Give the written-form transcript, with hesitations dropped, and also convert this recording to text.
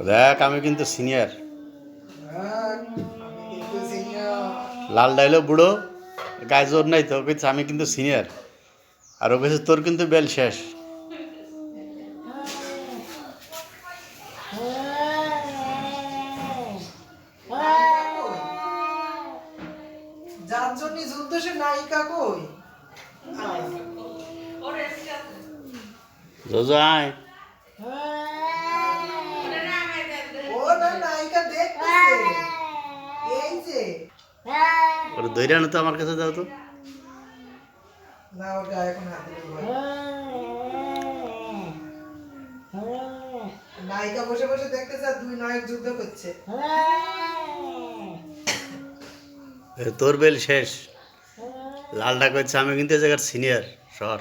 দেখ আমি কিন্তু সিনিয়র। লাল ডাইলো বুড়ো, গায়ে জোর নাই তো, কইছে আমি কিন্তু সিনিয়র। আর ও কইছে তোর কিন্তু বেল শেষ। যার জন্য যুদ্ধ সে নায়িকা কই? জোজো আয়। ও না নায়িকা দেখতেছে। এই যে ওরে ধইরে আনো তো, আমার কাছে দাও তো। না ওটা এখন হাতে নেই। নায়িকা বসে বসে দেখতেছে আর দুই নায়ক যুদ্ধ করছে। তোর বেল শেষ। লালটা কইছে আমি কিন্তু এ জায়গার সিনিয়র। সর।